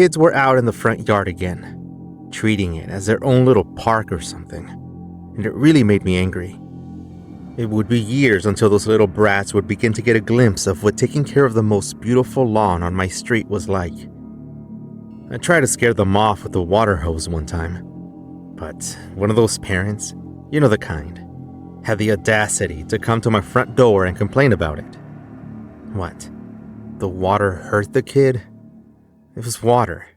kids were out in the front yard again, treating it as their own little park or something, and it really made me angry. It would be years until those little brats would begin to get a glimpse of what taking care of the most beautiful lawn on my street was like. I tried to scare them off with the water hose one time, but one of those parents, you know the kind, had the audacity to come to my front door and complain about it. What? The water hurt the kid? It was water.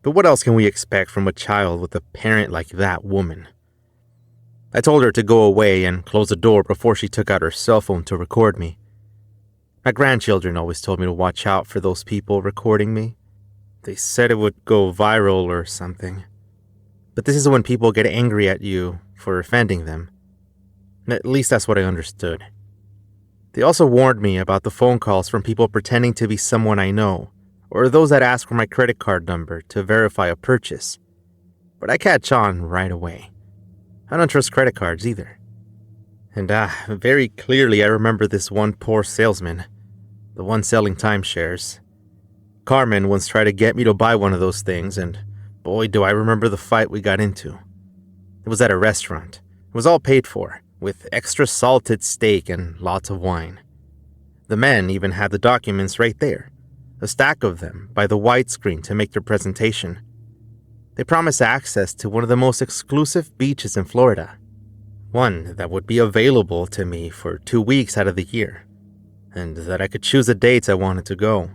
But what else can we expect from a child with a parent like that woman? I told her to go away and close the door before she took out her cell phone to record me. My grandchildren always told me to watch out for those people recording me. They said it would go viral or something. But this is when people get angry at you for offending them. At least that's what I understood. They also warned me about the phone calls from people pretending to be someone I know, or those that ask for my credit card number to verify a purchase. But I catch on right away. I don't trust credit cards either. And very clearly I remember this one poor salesman, the one selling timeshares. Carmen once tried to get me to buy one of those things, and boy do I remember the fight we got into. It was at a restaurant. It was all paid for, with extra salted steak and lots of wine. The men even had the documents right there, a stack of them by the widescreen to make their presentation. They promised access to one of the most exclusive beaches in Florida, one that would be available to me for 2 weeks out of the year, and that I could choose the dates I wanted to go,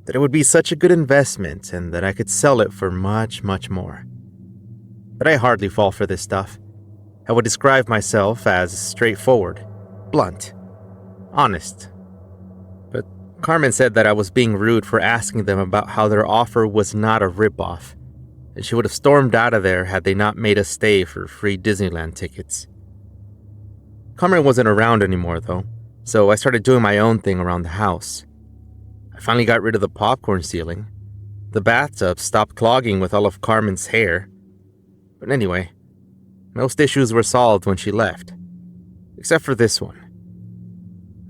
that it would be such a good investment and that I could sell it for much, much more. But I hardly fall for this stuff. I would describe myself as straightforward, blunt, honest. But Carmen said that I was being rude for asking them about how their offer was not a ripoff, and she would have stormed out of there had they not made us stay for free Disneyland tickets. Carmen wasn't around anymore though, so I started doing my own thing around the house. I finally got rid of the popcorn ceiling. The bathtub stopped clogging with all of Carmen's hair. But anyway, most issues were solved when she left, except for this one.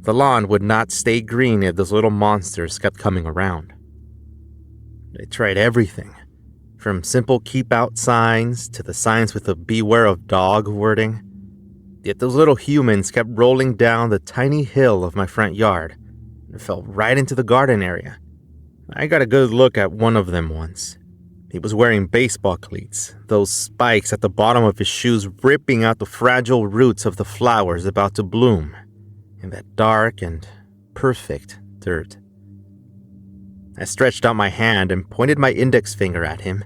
The lawn would not stay green if those little monsters kept coming around. They tried everything, from simple keep-out signs to the signs with the beware of dog wording. Yet those little humans kept rolling down the tiny hill of my front yard and fell right into the garden area. I got a good look at one of them once. He was wearing baseball cleats, those spikes at the bottom of his shoes ripping out the fragile roots of the flowers about to bloom in that dark and perfect dirt. I stretched out my hand and pointed my index finger at him,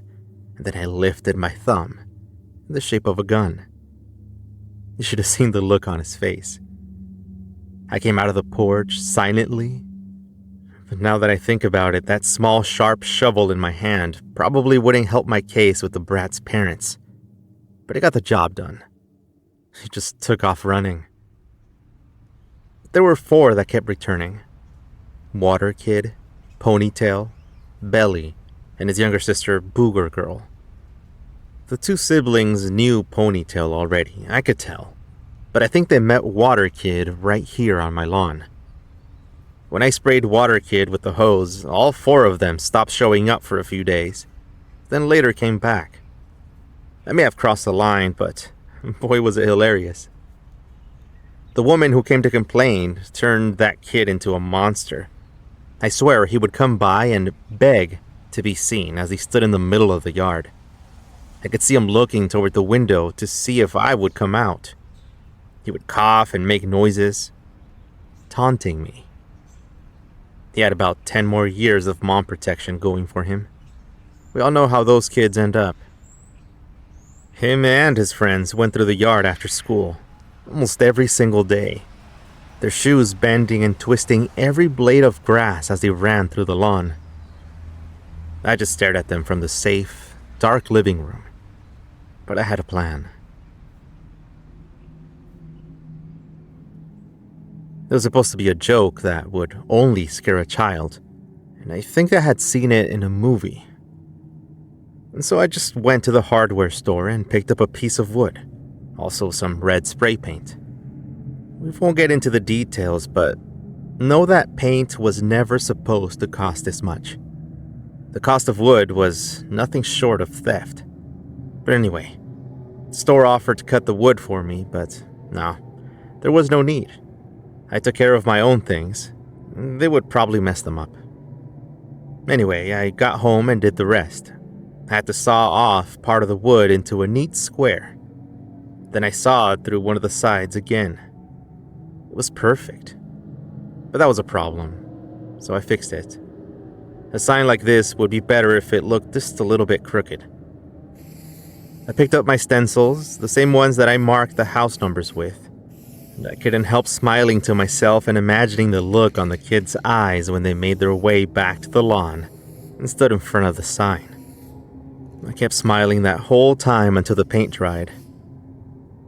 and then I lifted my thumb in the shape of a gun. You should have seen the look on his face. I came out of the porch silently, but now that I think about it, that small sharp shovel in my hand probably wouldn't help my case with the brat's parents. But it got the job done. He just took off running. There were 4 that kept returning. Water Kid, Ponytail, Belly, and his younger sister, Booger Girl. The 2 siblings knew Ponytail already, I could tell, but I think they met Water Kid right here on my lawn. When I sprayed Water Kid with the hose, all 4 of them stopped showing up for a few days, then later came back. I may have crossed the line, but boy was it hilarious. The woman who came to complain turned that kid into a monster. I swear he would come by and beg to be seen as he stood in the middle of the yard. I could see him looking toward the window to see if I would come out. He would cough and make noises, taunting me. He had about 10 more years of mom protection going for him. We all know how those kids end up. Him and his friends went through the yard after school, almost every single day, their shoes bending and twisting every blade of grass as they ran through the lawn. I just stared at them from the safe, dark living room, but I had a plan. It was supposed to be a joke that would only scare a child, and I think I had seen it in a movie. And so I just went to the hardware store and picked up a piece of wood, also some red spray paint. We won't get into the details, but Know that paint was never supposed to cost this much. The cost of wood was nothing short of theft. But anyway, the store offered to cut the wood for me, but no, there was no need. I took care of my own things. They would probably mess them up. Anyway, I got home and did the rest. I had to saw off part of the wood into a neat square. Then I sawed through one of the sides again. It was perfect. But that was a problem, so I fixed it. A sign like this would be better if it looked just a little bit crooked. I picked up my stencils, the same ones that I marked the house numbers with. And I couldn't help smiling to myself and imagining the look on the kids' eyes when they made their way back to the lawn and stood in front of the sign. I kept smiling that whole time until the paint dried.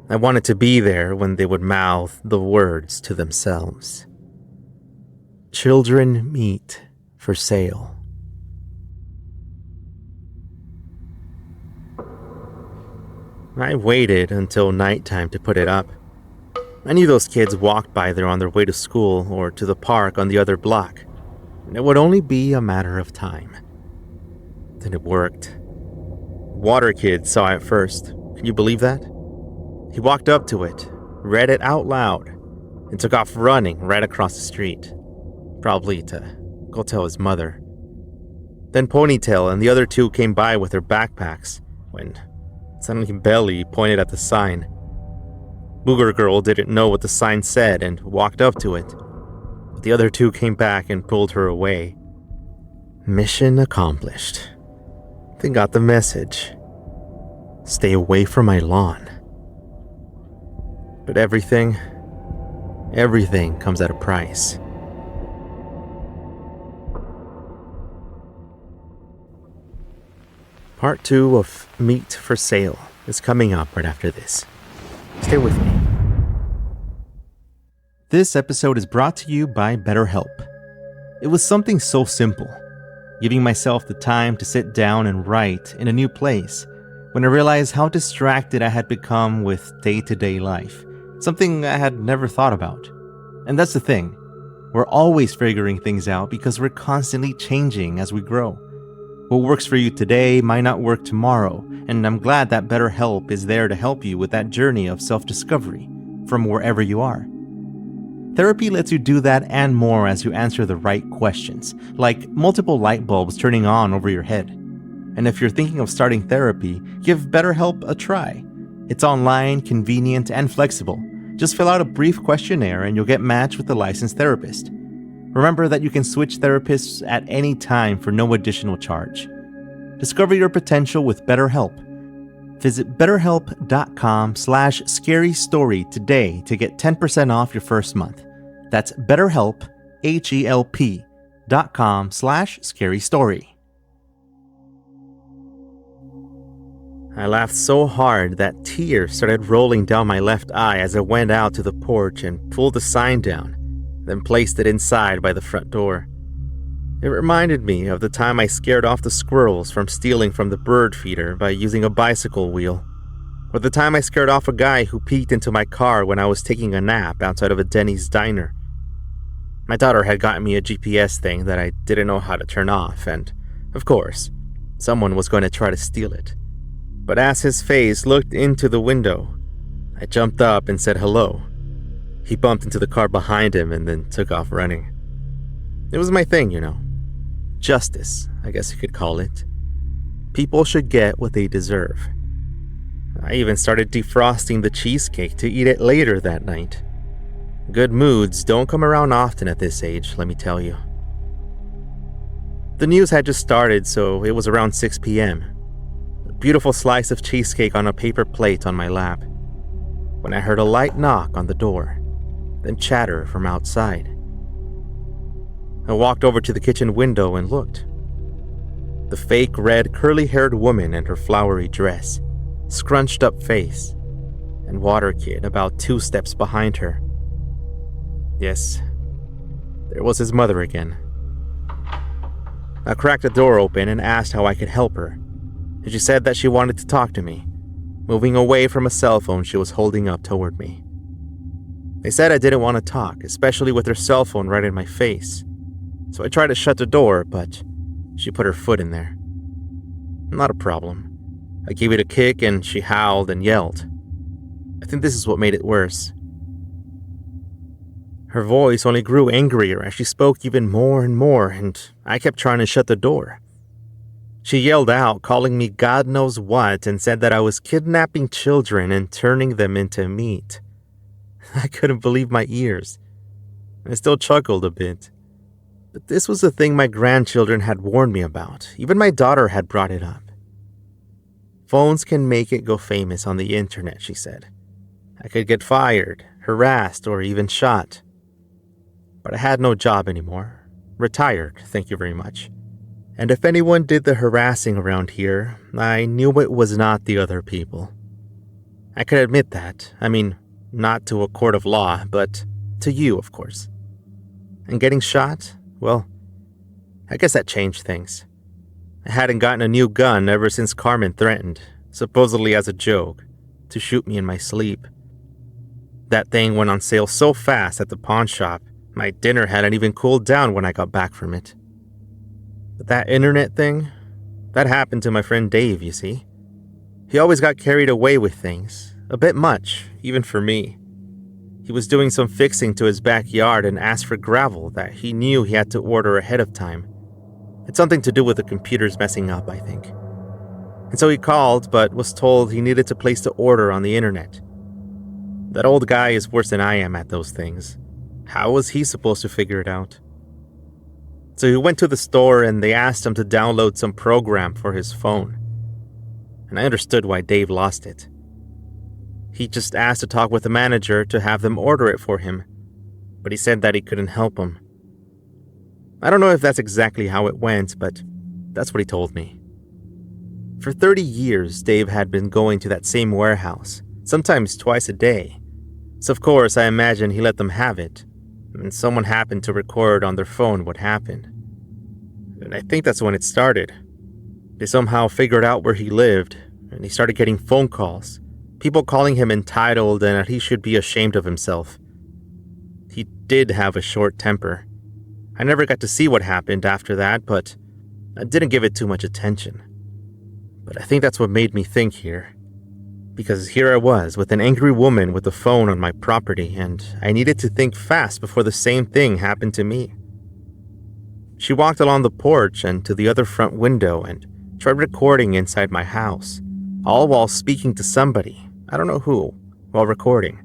I wanted to be there when they would mouth the words to themselves. Children meet for sale. I waited until nighttime to put it up. I knew those kids walked by there on their way to school or to the park on the other block, and it would only be a matter of time. Then it worked. Water Kid saw it first. Can you believe that? He walked up to it, read it out loud, and took off running right across the street. Probably to go tell his mother. Then Ponytail and the other two came by with their backpacks when suddenly Belly pointed at the sign. Booger Girl didn't know what the sign said and walked up to it. But the other two came back and pulled her away. Mission accomplished. They got the message. Stay away from my lawn. But everything comes at a price. Part 2 of Meat for Sale is coming up right after this. Stay with me. This episode is brought to you by BetterHelp. It was something so simple, giving myself the time to sit down and write in a new place when I realized how distracted I had become with day-to-day life, something I had never thought about. And that's the thing, we're always figuring things out because we're constantly changing as we grow. What works for you today might not work tomorrow, and I'm glad that BetterHelp is there to help you with that journey of self-discovery from wherever you are. Therapy lets you do that and more as you answer the right questions, like multiple light bulbs turning on over your head. And if you're thinking of starting therapy, give BetterHelp a try. It's online, convenient, and flexible. Just fill out a brief questionnaire and you'll get matched with a licensed therapist. Remember that you can switch therapists at any time for no additional charge. Discover your potential with BetterHelp. Visit betterhelp.com/scarystory today to get 10% off your first month. That's BetterHelp, HELP.com/scarystory. I laughed so hard that tears started rolling down my left eye as I went out to the porch and pulled the sign down, then placed it inside by the front door. It reminded me of the time I scared off the squirrels from stealing from the bird feeder by using a bicycle wheel, or the time I scared off a guy who peeked into my car when I was taking a nap outside of a Denny's diner. My daughter had gotten me a GPS thing that I didn't know how to turn off, and, of course, someone was going to try to steal it. But as his face looked into the window, I jumped up and said hello. He bumped into the car behind him and then took off running. It was my thing, you know. Justice, I guess you could call it. People should get what they deserve. I even started defrosting the cheesecake to eat it later that night. Good moods don't come around often at this age, let me tell you. The news had just started, so it was around 6 p.m. A beautiful slice of cheesecake on a paper plate on my lap, when I heard a light knock on the door, then chatter from outside. I walked over to the kitchen window and looked. The fake red curly-haired woman in her flowery dress, scrunched up face, and Water Kid about 2 steps behind her. Yes, there was his mother again. I cracked the door open and asked how I could help her, and she said that she wanted to talk to me, moving away from a cell phone she was holding up toward me. They said I didn't want to talk, especially with her cell phone right in my face. So I tried to shut the door, but she put her foot in there. Not a problem. I gave it a kick and she howled and yelled. I think this is what made it worse. Her voice only grew angrier as she spoke even more and more, and I kept trying to shut the door. She yelled out, calling me God knows what, and said that I was kidnapping children and turning them into meat. I couldn't believe my ears. I still chuckled a bit. But this was the thing my grandchildren had warned me about. Even my daughter had brought it up. Phones can make it go famous on the internet, she said. I could get fired, harassed, or even shot. But I had no job anymore. Retired, thank you very much. And if anyone did the harassing around here, I knew it was not the other people. I could admit that. I mean, not to a court of law, but to you, of course. And getting shot? Well, I guess that changed things. I hadn't gotten a new gun ever since Carmen threatened, supposedly as a joke, to shoot me in my sleep. That thing went on sale so fast at the pawn shop, my dinner hadn't even cooled down when I got back from it. But that internet thing, that happened to my friend Dave, you see. He always got carried away with things, a bit much, even for me. He was doing some fixing to his backyard and asked for gravel that he knew he had to order ahead of time. It's something to do with the computers messing up, I think. And so he called, but was told he needed to place the order on the internet. That old guy is worse than I am at those things. How was he supposed to figure it out? So he went to the store and they asked him to download some program for his phone. And I understood why Dave lost it. He just asked to talk with the manager to have them order it for him, but he said that he couldn't help him. I don't know if that's exactly how it went, but that's what he told me. For 30 years, Dave had been going to that same warehouse, sometimes twice a day. So of course, I imagine he let them have it, and someone happened to record on their phone what happened. And I think that's when it started. They somehow figured out where he lived, and he started getting phone calls. People calling him entitled and that he should be ashamed of himself. He did have a short temper. I never got to see what happened after that, but I didn't give it too much attention. But I think that's what made me think here. Because here I was with an angry woman with a phone on my property, and I needed to think fast before the same thing happened to me. She walked along the porch and to the other front window and tried recording inside my house, all while speaking to somebody, I don't know who, while recording,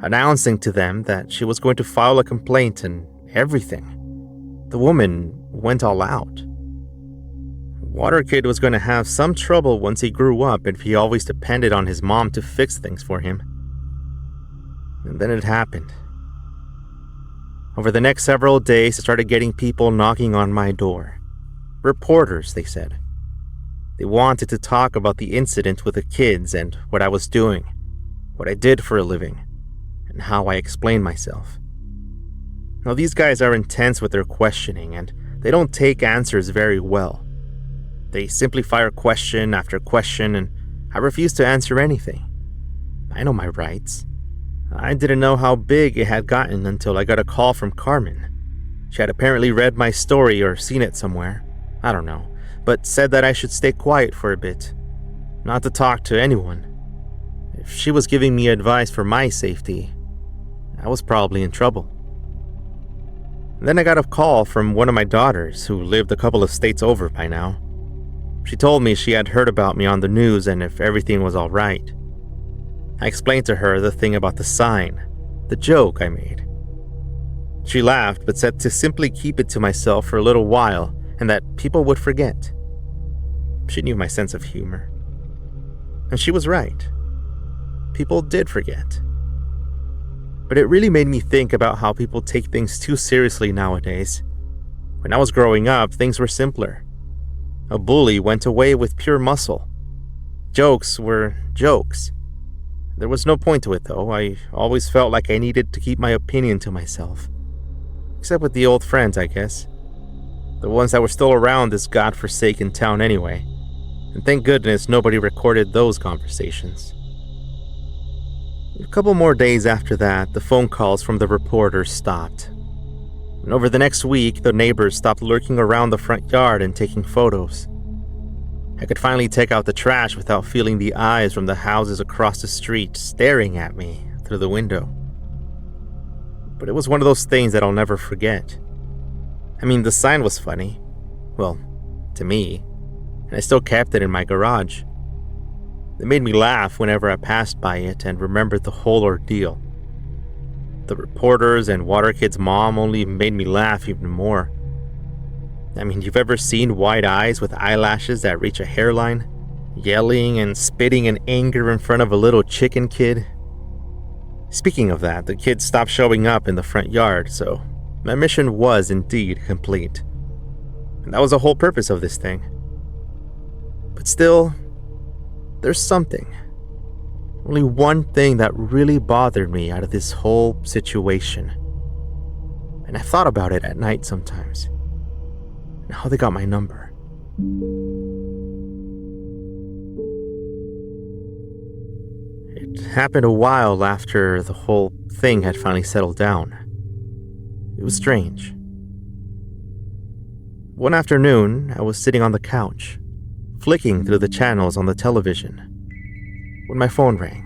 announcing to them that she was going to file a complaint and everything. The woman went all out. Waterkid was going to have some trouble once he grew up if he always depended on his mom to fix things for him. And then it happened. Over the next several days, I started getting people knocking on my door. Reporters, they said. They wanted to talk about the incident with the kids and what I was doing, what I did for a living, and how I explained myself. Now, these guys are intense with their questioning, and they don't take answers very well. They simply fire question after question, and I refuse to answer anything. I know my rights. I didn't know how big it had gotten until I got a call from Carmen. She had apparently read my story or seen it somewhere. I don't know, but said that I should stay quiet for a bit, not to talk to anyone. If she was giving me advice for my safety, I was probably in trouble. Then I got a call from one of my daughters who lived a couple of states over by now. She told me she had heard about me on the news and if everything was all right. I explained to her the thing about the sign, the joke I made. She laughed but said to simply keep it to myself for a little while and that people would forget. She knew my sense of humor. And she was right. People did forget. But it really made me think about how people take things too seriously nowadays. When I was growing up, things were simpler. A bully went away with pure muscle. Jokes were jokes. There was no point to it, though. I always felt like I needed to keep my opinion to myself. Except with the old friends, I guess. The ones that were still around this godforsaken town anyway. And thank goodness nobody recorded those conversations. A couple more days after that, the phone calls from the reporters stopped. And over the next week, the neighbors stopped lurking around the front yard and taking photos. I could finally take out the trash without feeling the eyes from the houses across the street staring at me through the window. But it was one of those things that I'll never forget. I mean, the sign was funny. Well, to me. And I still kept it in my garage. It made me laugh whenever I passed by it and remembered the whole ordeal. The reporters and Water Kid's mom only made me laugh even more. I mean, you've ever seen wide eyes with eyelashes that reach a hairline? Yelling and spitting in anger in front of a little chicken kid? Speaking of that, the kids stopped showing up in the front yard, so my mission was indeed complete. And that was the whole purpose of this thing. But still, there's something. Only one thing that really bothered me out of this whole situation. And I thought about it at night sometimes. And how they got my number. It happened a while after the whole thing had finally settled down. It was strange. One afternoon, I was sitting on the couch, flicking through the channels on the television, when my phone rang.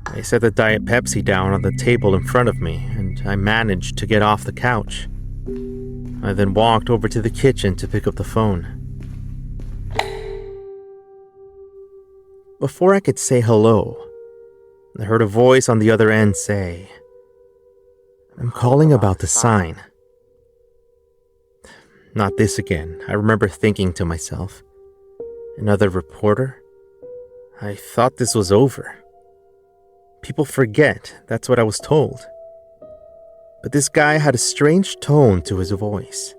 I set the Diet Pepsi down on the table in front of me, and I managed to get off the couch. I then walked over to the kitchen to pick up the phone. Before I could say hello, I heard a voice on the other end say, "I'm calling about the sign." Not this again, I remember thinking to myself. Another reporter? I thought this was over. People forget, that's what I was told. But this guy had a strange tone to his voice.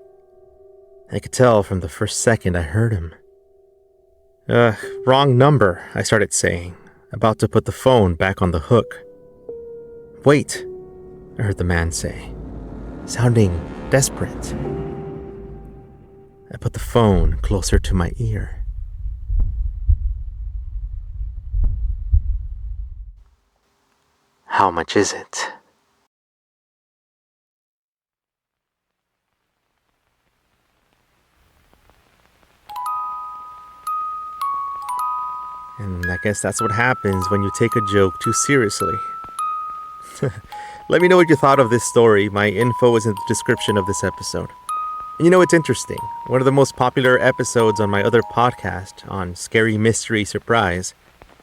I could tell from the first second I heard him. Wrong number, I started saying, about to put the phone back on the hook. "Wait," I heard the man say, sounding desperate. I put the phone closer to my ear. "How much is it?" And I guess that's what happens when you take a joke too seriously. Let me know what you thought of this story. My info is in the description of this episode. And you know, it's interesting. One of the most popular episodes on my other podcast, on Scary Mystery Surprise,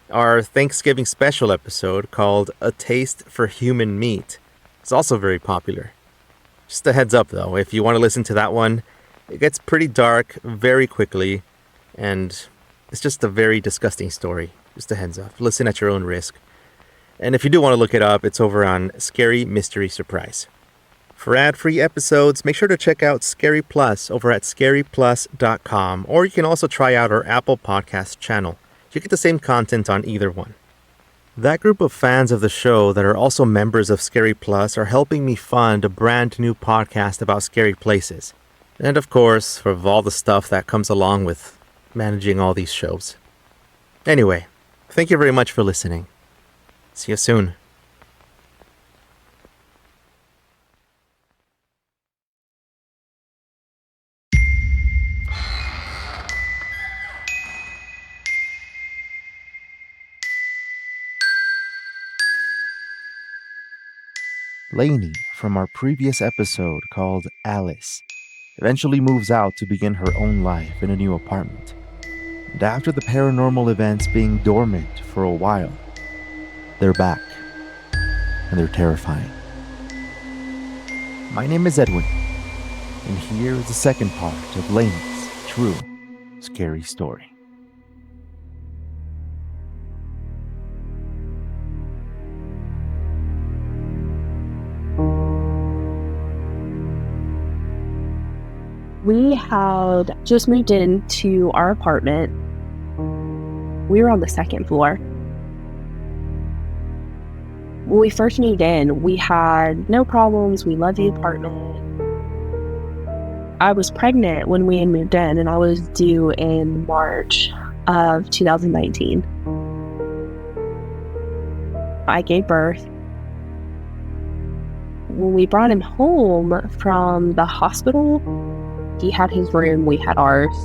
our Thanksgiving special episode called A Taste for Human Meat. It's also very popular. Just a heads up though, if you want to listen to that one, it gets pretty dark very quickly, and it's just a very disgusting story. Just a heads up. Listen at your own risk. And if you do want to look it up, it's over on Scary Mystery Surprise. For ad-free episodes, make sure to check out Scary Plus over at scaryplus.com, or you can also try out our Apple Podcast channel. You get the same content on either one. That group of fans of the show that are also members of Scary Plus are helping me fund a brand new podcast about scary places. And of course, for all the stuff that comes along with managing all these shows. Anyway, thank you very much for listening. See you soon. Lainey, from our previous episode called Alice, eventually moves out to begin her own life in a new apartment. And after the paranormal events being dormant for a while, they're back. And they're terrifying. My name is Edwin, and here is the second part of Lainey's true scary story. We had just moved into our apartment. We were on the second floor. When we first moved in, we had no problems. We loved the apartment. I was pregnant when we had moved in, and I was due in March of 2019. I gave birth. When we brought him home from the hospital, he had his room, we had ours.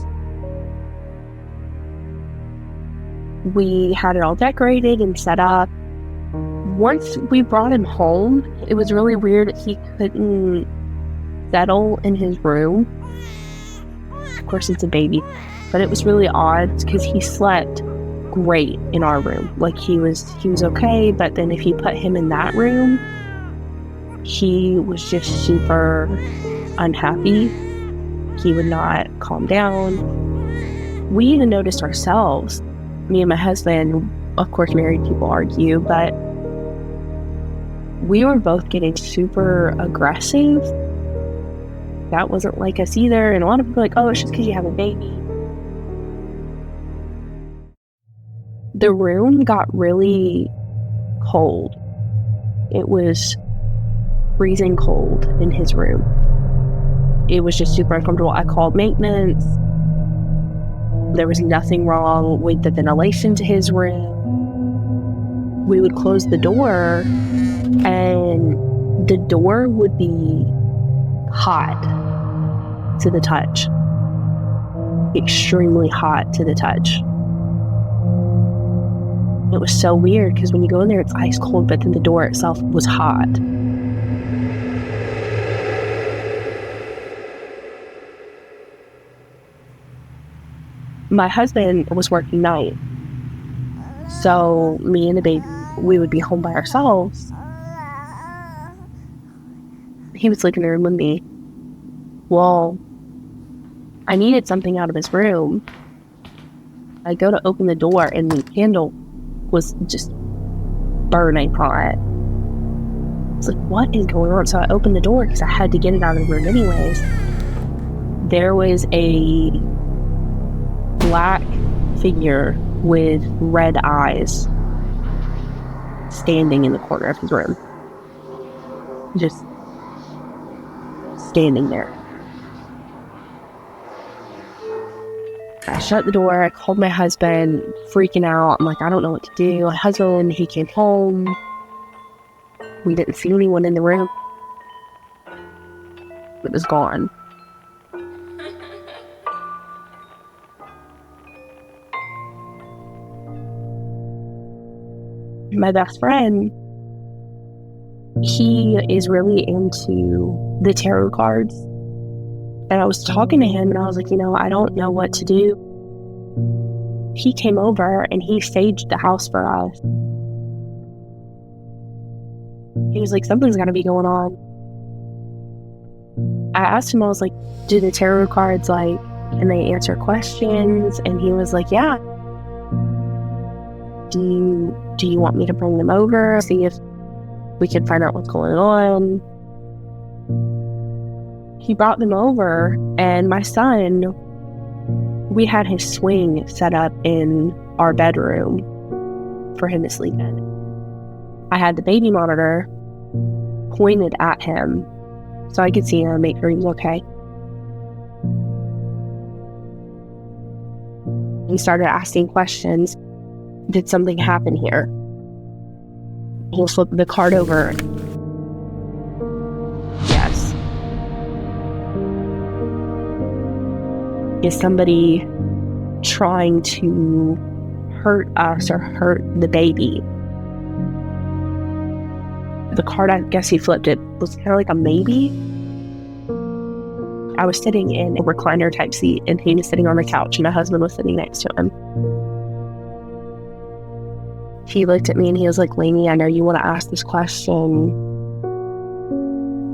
We had it all decorated and set up. Once we brought him home, it was really weird. He couldn't settle in his room. Of course, it's a baby, but it was really odd because he slept great in our room. Like he was okay, but then if you put him in that room, he was just super unhappy. He would not calm down. We even noticed ourselves. Me and my husband, of course, married people argue, but we were both getting super aggressive. That wasn't like us either. And a lot of people are like, oh, it's just because you have a baby. The room got really cold. It was freezing cold in his room. It was just super uncomfortable. I called maintenance. There was nothing wrong with the ventilation to his room. We would close the door, and the door would be hot to the touch. Extremely hot to the touch. It was so weird because when you go in there, it's ice cold, but then the door itself was hot. My husband was working night, so me and the baby, we would be home by ourselves. He would sleep in the room with me. Well, I needed something out of his room. I go to open the door and the candle was just burning hot. I was like, what is going on? So I opened the door because I had to get it out of the room anyways. There was a black figure with red eyes standing in the corner of his room. Just standing there. I shut the door. I called my husband, freaking out. I'm like, I don't know what to do. My husband, he came home. We didn't see anyone in the room. It was gone. My best friend, he is really into the tarot cards. And I was talking to him and I was like, I don't know what to do. He came over and he saged the house for us. He was like, something's got to be going on. I asked him, I was like, do the tarot cards and they answer questions? And he was like, yeah. Do you want me to bring them over, see if we can find out what's going on? He brought them over, and my son, we had his swing set up in our bedroom for him to sleep in. I had the baby monitor pointed at him so I could see him, make sure he was okay. He started asking questions. Did something happen here? He'll flip the card over. Yes. Is somebody trying to hurt us or hurt the baby? The card, I guess he flipped it, was kind of like a maybe. I was sitting in a recliner type seat and he was sitting on the couch and my husband was sitting next to him. He looked at me and he was like, Lainey, I know you want to ask this question,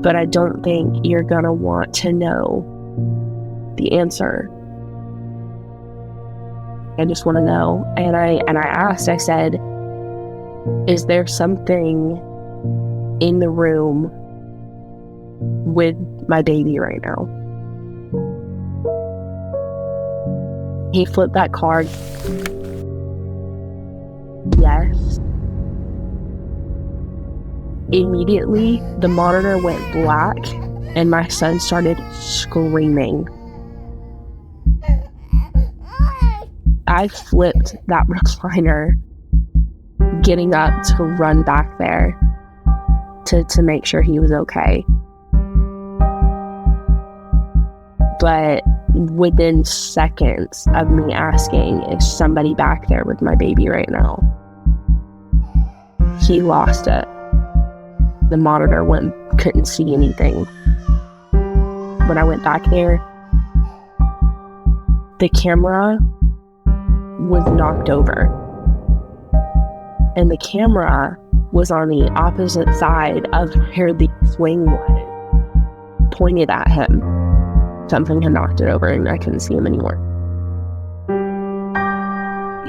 but I don't think you're going to want to know the answer. I just want to know. And I asked, I said, is there something in the room with my baby right now? He flipped that card. Yes. Immediately, the monitor went black and my son started screaming. I flipped that recliner getting up to run back there to make sure he was okay. But within seconds of me asking, is somebody back there with my baby right now? He lost it. The monitor couldn't see anything. When I went back there, the camera was knocked over. And the camera was on the opposite side of where the swing was, pointed at him. Something had knocked it over and I couldn't see him anymore.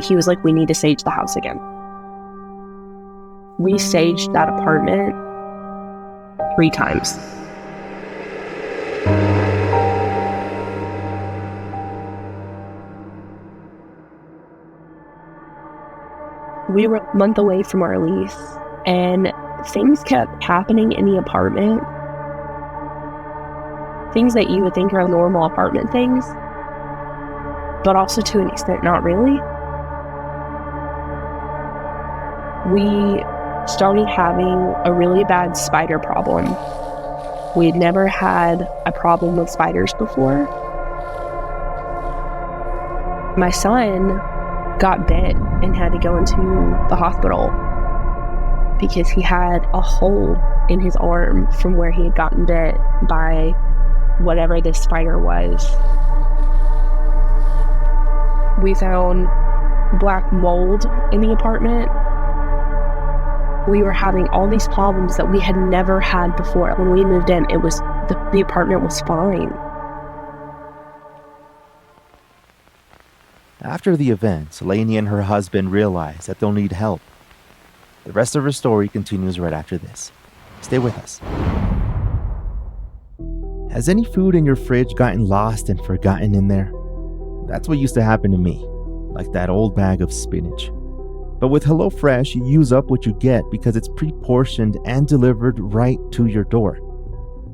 He was like, we need to sage the house again. We saged that apartment 3 times. We were a month away from our lease, and things kept happening in the apartment. Things that you would think are normal apartment things, but also to an extent not really. We started having a really bad spider problem. We had never had a problem with spiders before. My son got bit and had to go into the hospital because he had a hole in his arm from where he had gotten bit by whatever this spider was. We found black mold in the apartment. We were having all these problems that we had never had before. When we moved in, the apartment was fine. After the event, Lainey and her husband realize that they'll need help. The rest of her story continues right after this. Stay with us. Has any food in your fridge gotten lost and forgotten in there? That's what used to happen to me, like that old bag of spinach. But with HelloFresh, you use up what you get because it's pre-portioned and delivered right to your door.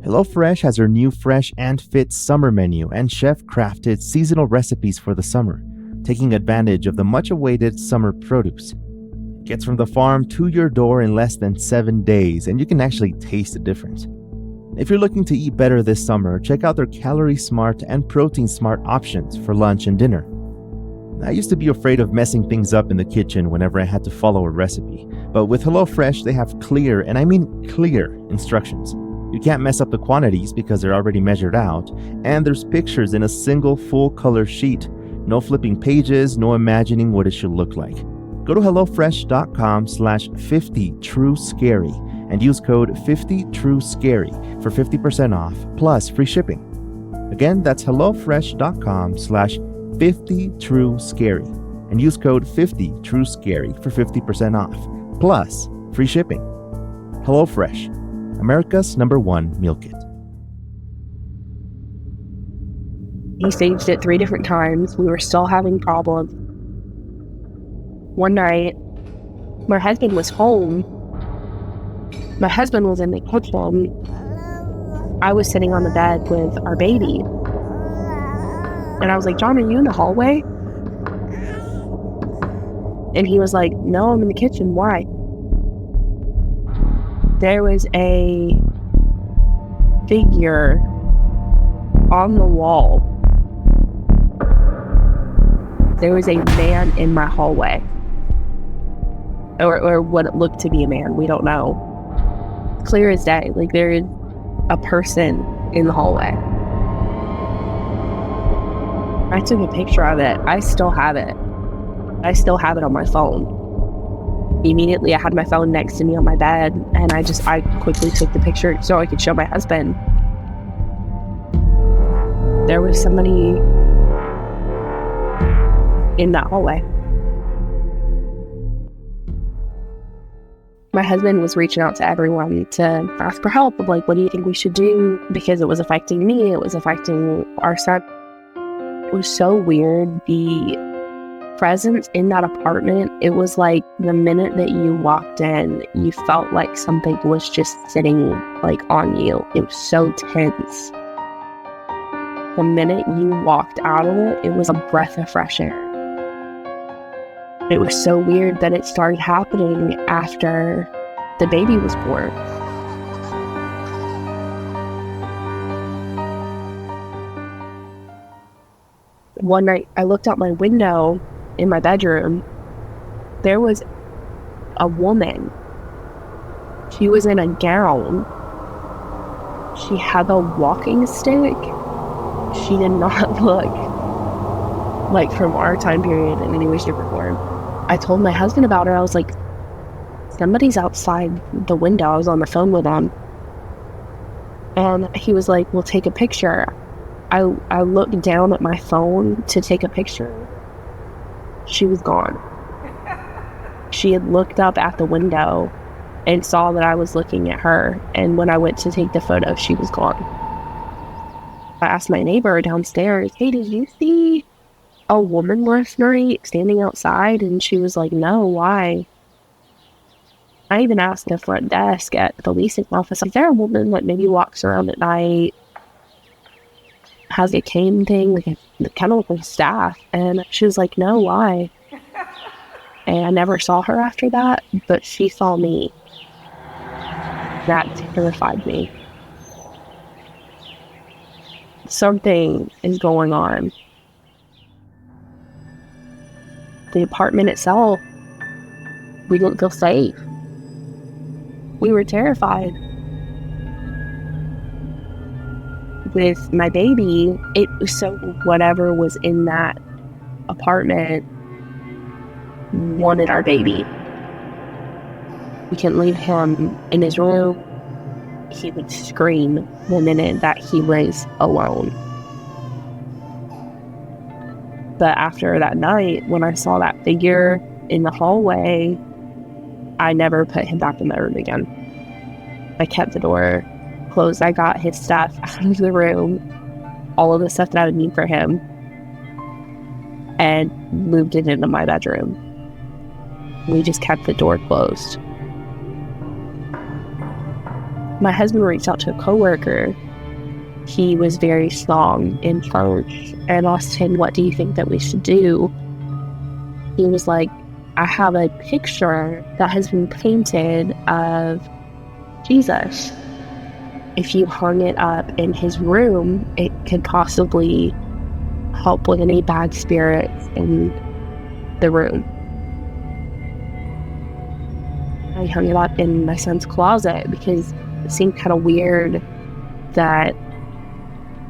HelloFresh has their new Fresh and Fit summer menu and chef-crafted seasonal recipes for the summer, taking advantage of the much-awaited summer produce. It gets from the farm to your door in less than 7 days, and you can actually taste the difference. If you're looking to eat better this summer, check out their Calorie Smart and Protein Smart options for lunch and dinner. I used to be afraid of messing things up in the kitchen whenever I had to follow a recipe, but with HelloFresh, they have clear, and I mean clear, instructions. You can't mess up the quantities because they're already measured out, and there's pictures in a single full-color sheet. No flipping pages, no imagining what it should look like. Go to HelloFresh.com/50TrueScary and use code 50TrueScary for 50% off plus free shipping. Again, that's HelloFresh.com/50TrueScary and use code 50TrueScary for 50% off plus free shipping. HelloFresh, America's #1 meal kit. He saged it 3 different times. We were still having problems. One night, my husband was home. My husband was in the kitchen. I was sitting on the bed with our baby. And I was like, John, are you in the hallway? And he was like, no, I'm in the kitchen. Why? There was a figure on the wall. There was a man in my hallway. Or what it looked to be a man. We don't know. Clear as day. Like, there is a person in the hallway. I took a picture of it. I still have it. I still have it on my phone. Immediately, I had my phone next to me on my bed, and I quickly took the picture so I could show my husband. There was somebody in that hallway. My husband was reaching out to everyone to ask for help of like, what do you think we should do? Because it was affecting me, it was affecting our son. It was so weird. The presence in that apartment, it was like the minute that you walked in, you felt like something was just sitting like on you. It was so tense. The minute you walked out of it, it was a breath of fresh air. It was so weird that it started happening after the baby was born. One night, I looked out my window in my bedroom. There was a woman. She was in a gown. She had a walking stick. She did not look like from our time period in any way, shape, or form. I told my husband about her. I was like, somebody's outside the window. I was on the phone with him. And he was like, well, take a picture. I looked down at my phone to take a picture. She was gone. She had looked up at the window and saw that I was looking at her. And when I went to take the photo, she was gone. I asked my neighbor downstairs, hey, did you see a woman last night standing outside? And she was like, no, why? I even asked the front desk at the leasing office, is there a woman that maybe walks around at night, has a cane thing, like kind of like a staff? And she was like, no, why? And I never saw her after that, but she saw me. That terrified me. Something is going on. The apartment itself, we didn't feel safe. We were terrified. With my baby, it was so whatever was in that apartment wanted our baby. We couldn't leave him in his room. He would scream the minute that he was alone. But after that night, when I saw that figure in the hallway, I never put him back in my room again. I kept the door closed. I got his stuff out of the room, all of the stuff that I would need for him, and moved it into my bedroom. We just kept the door closed. My husband reached out to a coworker. He was very strong in church, and asked him, what do you think that we should do? He was like, I have a picture that has been painted of Jesus. If you hung it up in his room, it could possibly help with any bad spirits in the room. I hung it up in my son's closet because it seemed kind of weird that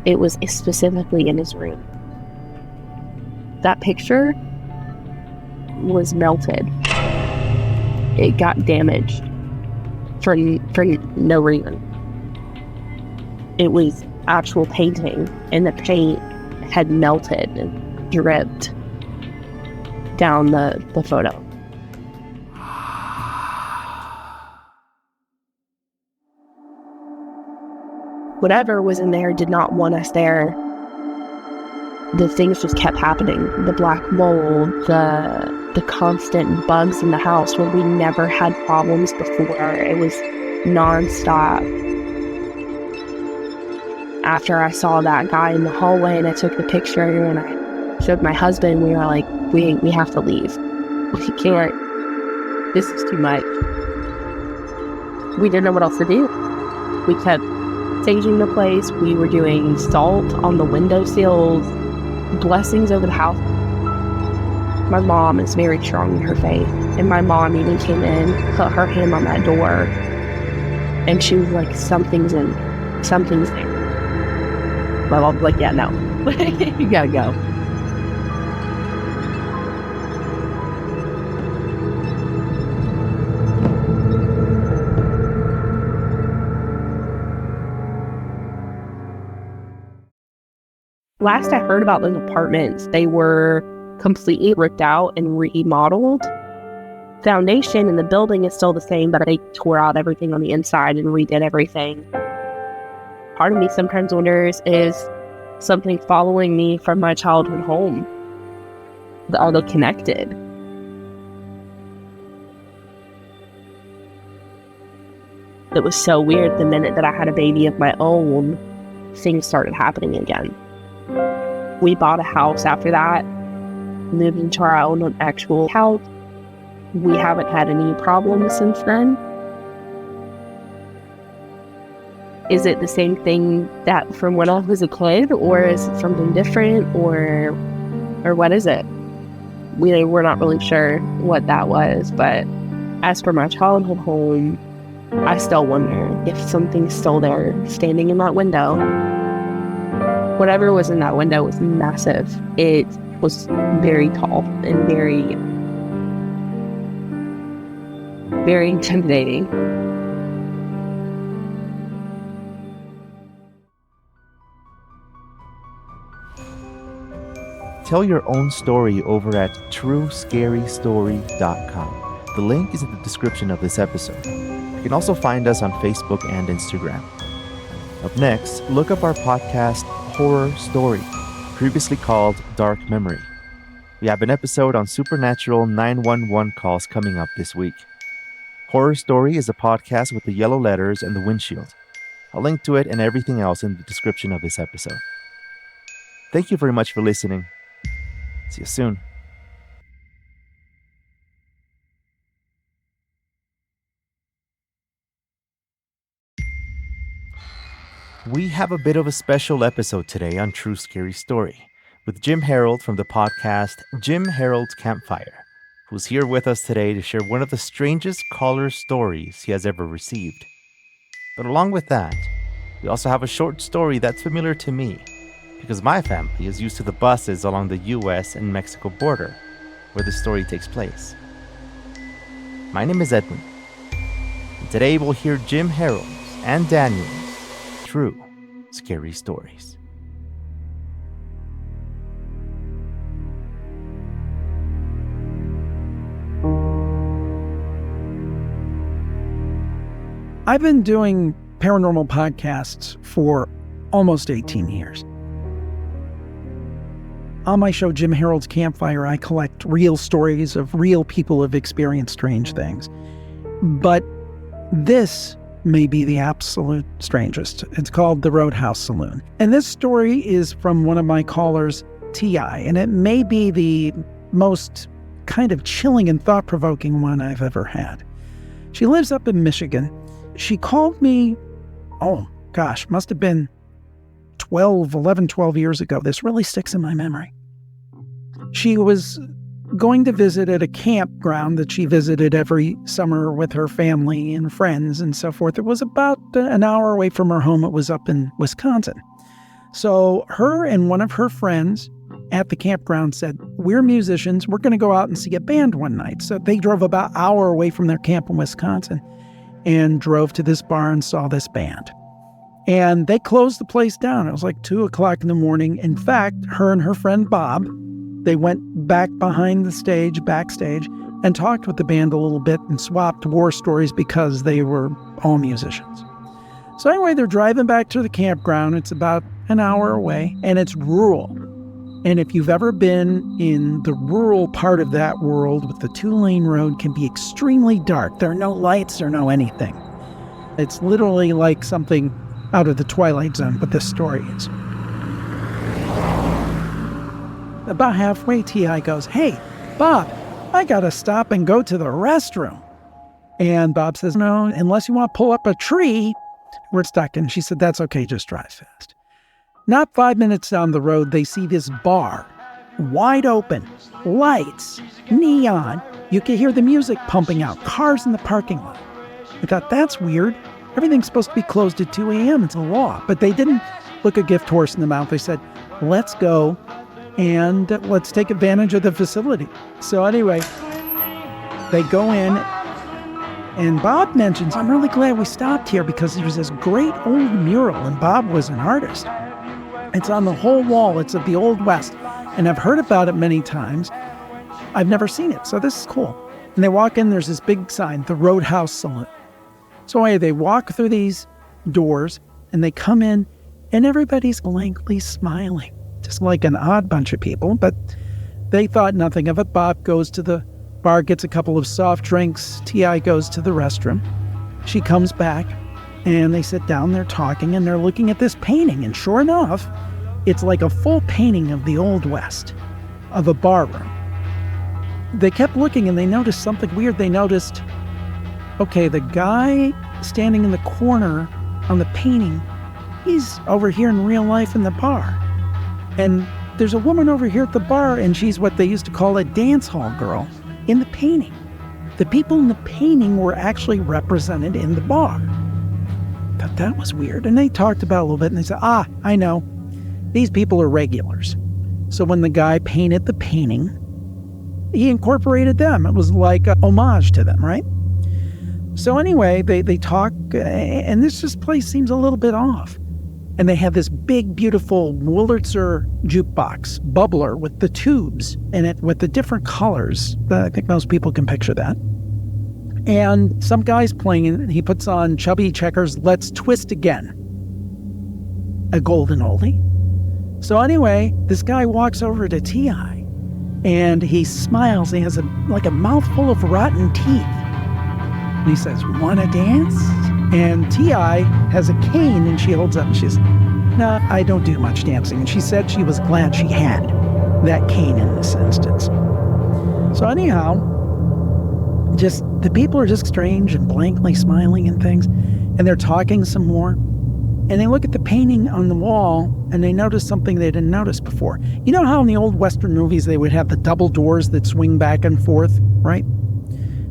it was specifically in his room. That picture was melted. It got damaged for no reason. It was actual painting, and the paint had melted and dripped down the photo. Whatever was in there did not want us there. The things just kept happening. The black mold, the constant bugs in the house where we never had problems before. It was nonstop. After I saw that guy in the hallway and I took the picture and I showed my husband, we were like, we have to leave. We can't. This is too much. We didn't know what else to do. We kept staging the place. We were doing salt on the windowsills, blessings over the house. My mom is very strong in her faith, and my mom even came in, put her hand on that door, and she was like, something's there. My mom was like, yeah, no. You gotta go. Last I heard about those apartments, they were completely ripped out and remodeled. Foundation in the building is still the same, but they tore out everything on the inside and redid everything. Part of me sometimes wonders, is something following me from my childhood home? Are they connected? It was so weird. The minute that I had a baby of my own, things started happening again. We bought a house after that, moved into our own actual house. we haven't had any problems since then. Is it the same thing that from when I was a kid, or is it something different, or what is it? We're not really sure what that was, but as for my childhood home, I still wonder if something's still there, standing in that window. Whatever was in that window was massive. It was very tall and very, very intimidating. Tell your own story over at truescarystory.com. The link is in the description of this episode. You can also find us on Facebook and Instagram. Up next, look up our podcast, Horror Story, previously called Dark Memory. We have an episode on supernatural 911 calls coming up this week. Horror Story is a podcast with the yellow letters and the windshield. I'll link to it and everything else in the description of this episode. Thank you very much for listening. See you soon. We have a bit of a special episode today on True Scary Story with Jim Harold from the podcast Jim Harold's Campfire, who's here with us today to share one of the strangest caller stories he has ever received. But along with that, we also have a short story that's familiar to me, because my family is used to the buses along the US and Mexico border, where the story takes place. My name is Edwin, and today we'll hear Jim Harold's and Daniel's true scary stories. I've been doing paranormal podcasts for almost 18 years. On my show, Jim Harold's Campfire, I collect real stories of real people who have experienced strange things. But this may be the absolute strangest. It's called the Roadhouse Saloon. And this story is from one of my callers, T.I., and it may be the most kind of chilling and thought-provoking one I've ever had. She lives up in Michigan. She called me, must have been 12 years ago. This really sticks in my memory. She was going to visit at a campground that she visited every summer with her family and friends and so forth. It was about an hour away from her home. It was up in Wisconsin. So her and one of her friends at the campground said, "We're musicians. We're going to go out and see a band one night." So they drove about an hour away from their camp in Wisconsin and drove to this bar and saw this band. And they closed the place down. It was like 2:00 in the morning. In fact, her and her friend Bob, they went back behind the stage, backstage, and talked with the band a little bit and swapped war stories because they were all musicians. So anyway, they're driving back to the campground. It's about an hour away, and it's rural. And if you've ever been in the rural part of that world with the 2-lane road, can be extremely dark. There are no lights, there are no anything. It's literally like something out of the Twilight Zone, but this story is. About halfway, T.I. goes, "Hey, Bob, I gotta stop and go to the restroom." And Bob says, "No, unless you want to pull up a tree, we're stuck." And she said, "That's okay, just drive fast." Not 5 minutes down the road, they see this bar, wide open, lights, neon. You can hear the music pumping out, cars in the parking lot. I thought, that's weird. Everything's supposed to be closed at 2 a.m. It's a law. But they didn't look a gift horse in the mouth. They said, "Let's go and let's take advantage of the facility." So anyway, they go in, and Bob mentions, "I'm really glad we stopped here because there's this great old mural," and Bob was an artist. It's on the whole wall. It's of the Old West, and I've heard about it many times. I've never seen it, so this is cool. And they walk in, there's this big sign, the Roadhouse Saloon. So anyway, they walk through these doors, and they come in, and everybody's blankly smiling. Just like an odd bunch of people, but they thought nothing of it. Bob goes to the bar, gets a couple of soft drinks. T.I. goes to the restroom. She comes back, and they sit down, they're talking, and they're looking at this painting. And sure enough, it's like a full painting of the Old West, of a bar room. they kept looking and they noticed something weird. They noticed, okay, the guy standing in the corner on the painting, he's over here in real life in the bar. And there's a woman over here at the bar, and she's what they used to call a dance hall girl in the painting. The people in the painting were actually represented in the bar. Thought that was weird. And they talked about it a little bit, and they said, I know. These people are regulars. So when the guy painted the painting, he incorporated them. It was like a homage to them, right? So anyway, they talk, and this place seems a little bit off. And they have this big, beautiful Wurlitzer jukebox, bubbler with the tubes in it with the different colors. I think most people can picture that. And some guy's playing it, and he puts on Chubby Checker's Let's Twist Again, a golden oldie. So anyway, this guy walks over to T.I., and he smiles. He has a mouthful of rotten teeth. And he says, "Wanna dance?" And T.I. has a cane, and she holds up, and she says, "No, I don't do much dancing." And she said she was glad she had that cane in this instance. So anyhow, just the people are just strange and blankly smiling and things, and they're talking some more. And they look at the painting on the wall, and they notice something they didn't notice before. You know how in the old Western movies they would have the double doors that swing back and forth, right?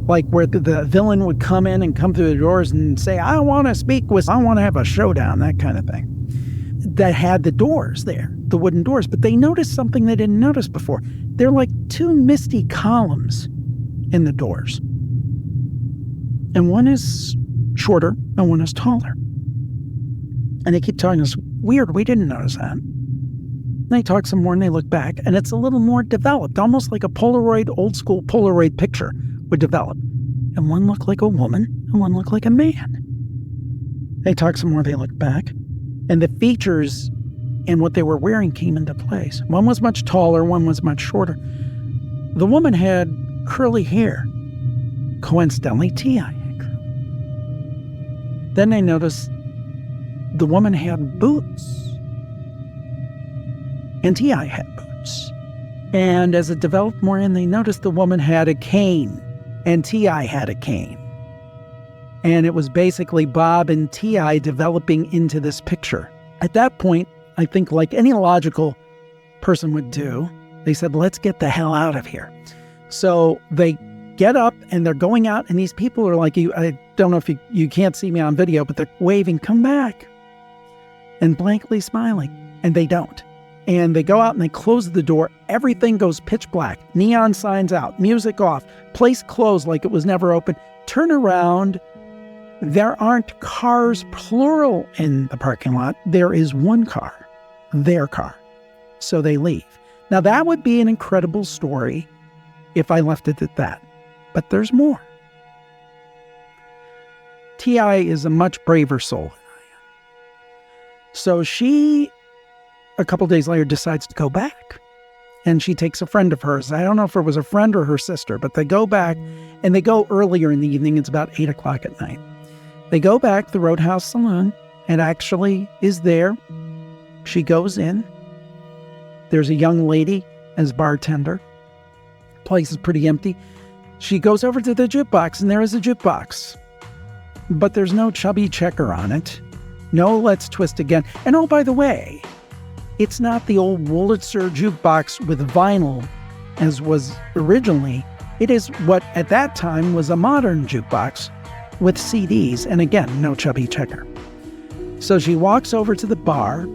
Like where the villain would come in and come through the doors and say, "I want to speak with, I want to have a showdown," that kind of thing. That had the doors there, the wooden doors. But they noticed something they didn't notice before. They're like two misty columns in the doors. And one is shorter and one is taller. And they keep telling us, "Weird, we didn't notice that." And they talk some more and they look back, and it's a little more developed, almost like a Polaroid, old school Polaroid picture would develop. And one looked like a woman and one looked like a man. They talk some more, they look back, and the features and what they were wearing came into place. One was much taller, one was much shorter. The woman had curly hair. Coincidentally, T.I. had curly. Then they noticed the woman had boots. And T.I. had boots. And as it developed more in, they noticed the woman had a cane. And T.I. had a cane. And it was basically Bob and T.I. developing into this picture. At that point, I think like any logical person would do, they said, "Let's get the hell out of here." So they get up and they're going out, and these people are like, I don't know if you can't see me on video, but they're waving, "Come back," and blankly smiling. And they don't. And they go out and they close the door. Everything goes pitch black. Neon signs out. Music off. Place closed like it was never open. Turn around. There aren't cars, plural, in the parking lot. There is one car. Their car. So they leave. Now that would be an incredible story if I left it at that. But there's more. T.I. is a much braver soul than I am. So she, a couple days later, decides to go back. And she takes a friend of hers. I don't know if it was a friend or her sister, but they go back, and they go earlier in the evening. It's about 8 o'clock at night. They go back to the Roadhouse Saloon, and actually is there. She goes in. There's a young lady as bartender. Place is pretty empty. She goes over to the jukebox, and there is a jukebox. But there's no Chubby Checker on it. No Let's Twist Again. And oh, by the way, it's not the old Wurlitzer jukebox with vinyl as was originally. It is what at that time was a modern jukebox with CDs. And again, no Chubby Checker. So she walks over to the bar.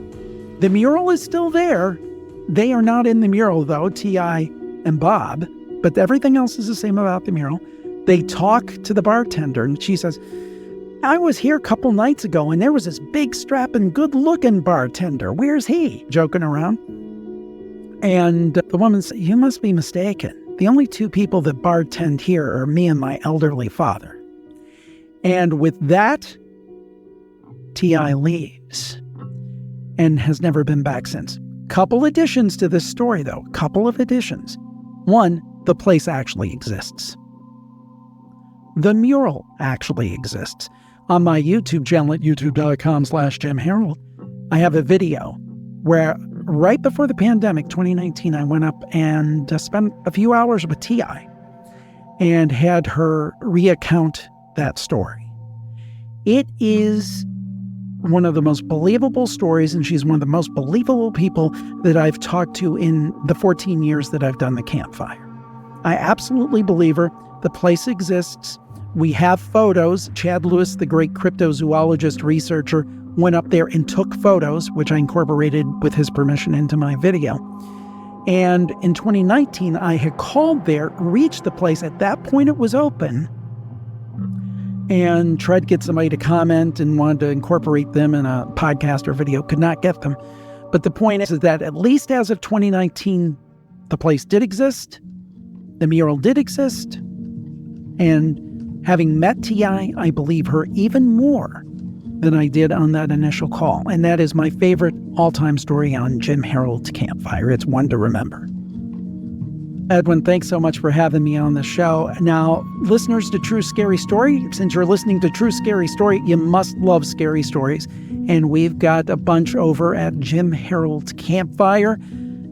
The mural is still there. They are not in the mural, though, T.I. and Bob. But everything else is the same about the mural. They talk to the bartender, and she says, "I was here a couple nights ago, and there was this big, strapping, good-looking bartender. Where's he?" Joking around. And the woman said, "You must be mistaken. The only two people that bartend here are me and my elderly father." And with that, T.I. leaves and has never been back since. Couple additions to this story, though. Couple of additions. One, the place actually exists. The mural actually exists. On my YouTube channel at youtube.com/Jim Harold, I have a video where right before the pandemic, 2019, I went up and spent a few hours with T.I. and had her recount that story. It is one of the most believable stories, and she's one of the most believable people that I've talked to in the 14 years that I've done the campfire. I absolutely believe her. The place exists. We have photos. Chad Lewis, the great cryptozoologist researcher, went up there and took photos, which I incorporated with his permission into my video. And in 2019, I had called there, reached the place. At that point, it was open, and tried to get somebody to comment and wanted to incorporate them in a podcast or video. Could not get them. But the point is that at least as of 2019, the place did exist. The mural did exist. And having met T.I., I believe her even more than I did on that initial call. And that is my favorite all-time story on Jim Harold's Campfire. It's one to remember. Edwin, thanks so much for having me on the show. Now, listeners to True Scary Story, since you're listening to True Scary Story, you must love scary stories. And we've got a bunch over at Jim Harold's Campfire.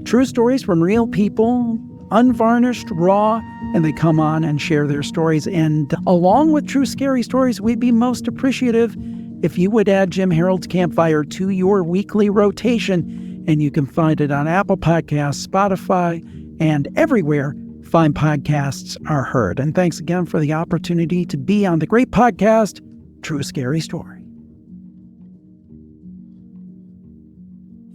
True stories from real people, unvarnished, raw, and they come on and share their stories. And along with True Scary Stories, we'd be most appreciative if you would add Jim Harold's Campfire to your weekly rotation. And you can find it on Apple Podcasts, Spotify, and everywhere fine podcasts are heard. And thanks again for the opportunity to be on the great podcast, True Scary Story.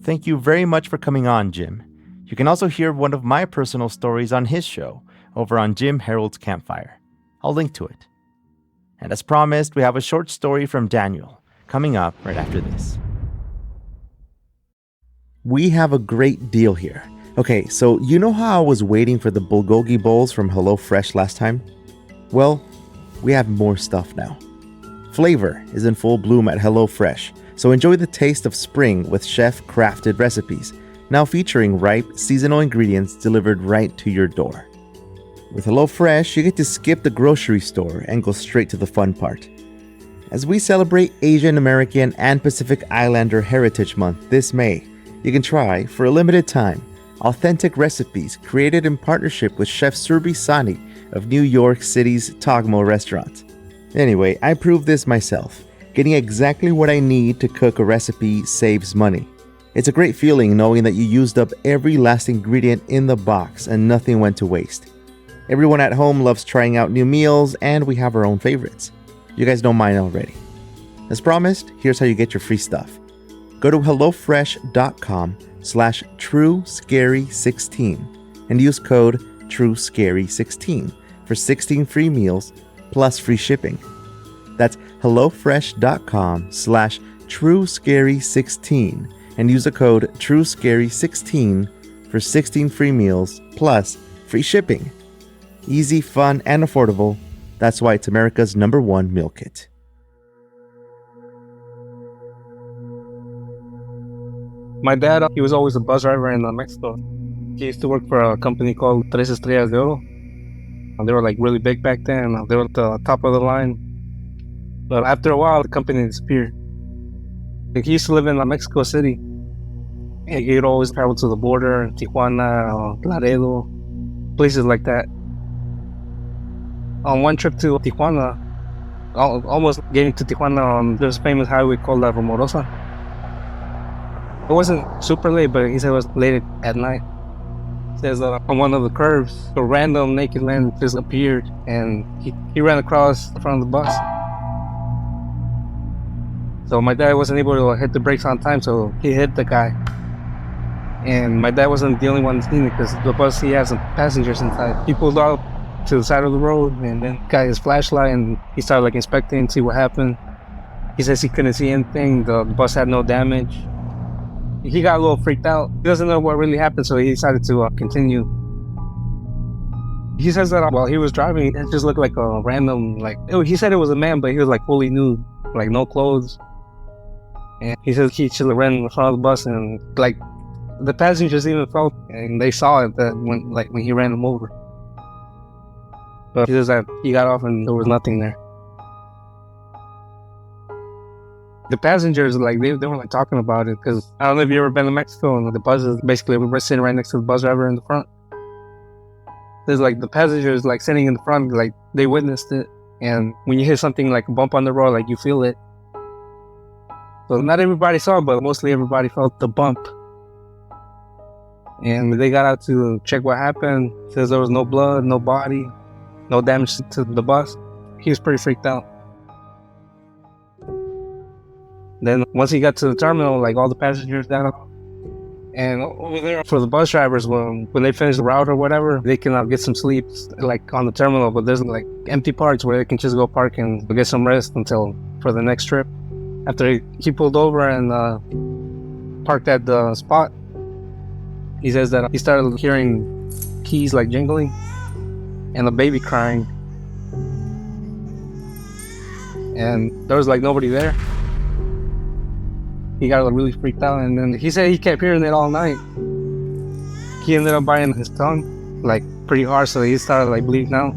Thank you very much for coming on, Jim. You can also hear one of my personal stories on his show over on Jim Harold's Campfire. I'll link to it. And as promised, we have a short story from Daniel coming up right after this. We have a great deal here. Okay, so you know how I was waiting for the bulgogi bowls from HelloFresh last time? Well, we have more stuff now. Flavor is in full bloom at HelloFresh, so enjoy the taste of spring with chef-crafted recipes, now featuring ripe, seasonal ingredients delivered right to your door. With HelloFresh, you get to skip the grocery store and go straight to the fun part. As we celebrate Asian American and Pacific Islander Heritage Month this May, you can try, for a limited time, authentic recipes created in partnership with Chef Surbi Sani of New York City's Togmo restaurant. Anyway, I proved this myself. Getting exactly what I need to cook a recipe saves money. It's a great feeling knowing that you used up every last ingredient in the box and nothing went to waste. Everyone at home loves trying out new meals, and we have our own favorites. You guys know mine already. As promised, here's how you get your free stuff. Go to HelloFresh.com/TrueScary16 and use code TrueScary16 for 16 free meals plus free shipping. That's HelloFresh.com/TrueScary16 and use the code TrueScary16 for 16 free meals plus free shipping. Easy, fun, and affordable. That's why it's America's #1 meal kit. My dad, he was always a bus driver in Mexico. He used to work for a company called Tres Estrellas de Oro. They were like really big back then. They were at the top of the line. But after a while, the company disappeared. He used to live in Mexico City. He'd always travel to the border, Tijuana, Laredo, places like that. On one trip to Tijuana, almost getting to Tijuana, there's a famous highway called La Rumorosa. It wasn't super late, but he said it was late at night. He says that on one of the curves, a random naked man just appeared, and he ran across the front of the bus. So my dad wasn't able to hit the brakes on time, so he hit the guy. And my dad wasn't the only one seeing it, because the bus, he had some passengers inside. He pulled out to the side of the road and then got his flashlight and he started like inspecting, see what happened. He says he couldn't see anything. The bus had no damage. He got a little freaked out. He doesn't know what really happened, so he decided to continue. He says that while he was driving, it just looked like a random, he said it was a man, but he was like fully nude, like no clothes. And he says he just ran in front of the bus, and like the passengers even felt, and they saw it that when he ran them over. But he says that he got off and there was nothing there. The passengers, they were talking about it, because I don't know if you ever been to Mexico, and the buses, basically we're sitting right next to the bus driver in the front. there's like the passengers like sitting in the front, like they witnessed it. And when you hit something like a bump on the road, like you feel it. So not everybody saw it, but mostly everybody felt the bump. And they got out to check what happened. Says there was no blood, no body, no damage to the bus. He was pretty freaked out. Then once he got to the terminal, like all the passengers got off. And over there for the bus drivers, when they finish the route or whatever, they can get some sleep like on the terminal, but there's like empty parts where they can just go park and get some rest until for the next trip. After he pulled over and parked at the spot, he says that he started hearing keys like jingling and a baby crying. And there was like nobody there. He got really freaked out, and then he said he kept hearing it all night. He ended up biting his tongue, like pretty hard, so he started like bleeding out.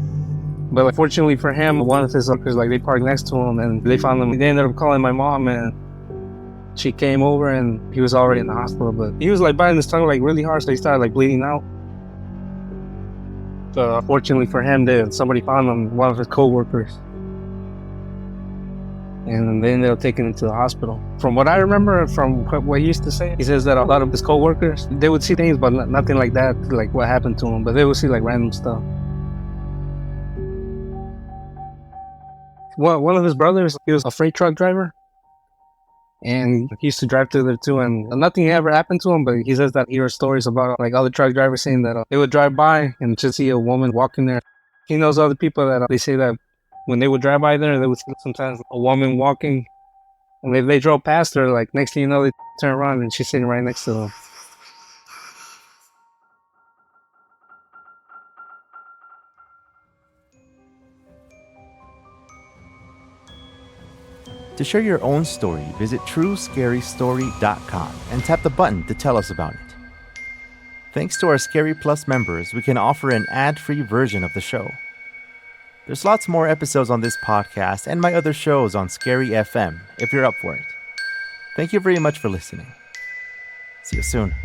But like, fortunately for him, one of his uncles, like they parked next to him, and they found him. They ended up calling my mom, and she came over, and he was already in the hospital. But he was like biting his tongue like really hard, so he started like bleeding out. So fortunately for him, somebody found him, one of his co-workers. And they ended up taking him to the hospital. From what I remember, from what he used to say, he says that a lot of his co-workers, they would see things, but nothing like that, like what happened to him, but they would see like random stuff. Well, one of his brothers, he was a freight truck driver, and he used to drive through there too, and nothing ever happened to him, but he says that he heard stories about like other truck drivers saying that they would drive by and just see a woman walking there. He knows other people that they say that when they would drive by there, they would see sometimes a woman walking, and if they drove past her, like next thing you know, they turn around and she's sitting right next to them. To share your own story, visit truescarystory.com and tap the button to tell us about it. Thanks to our Scary Plus members, we can offer an ad-free version of the show. There's lots more episodes on this podcast and my other shows on Scary FM if you're up for it. Thank you very much for listening. See you soon.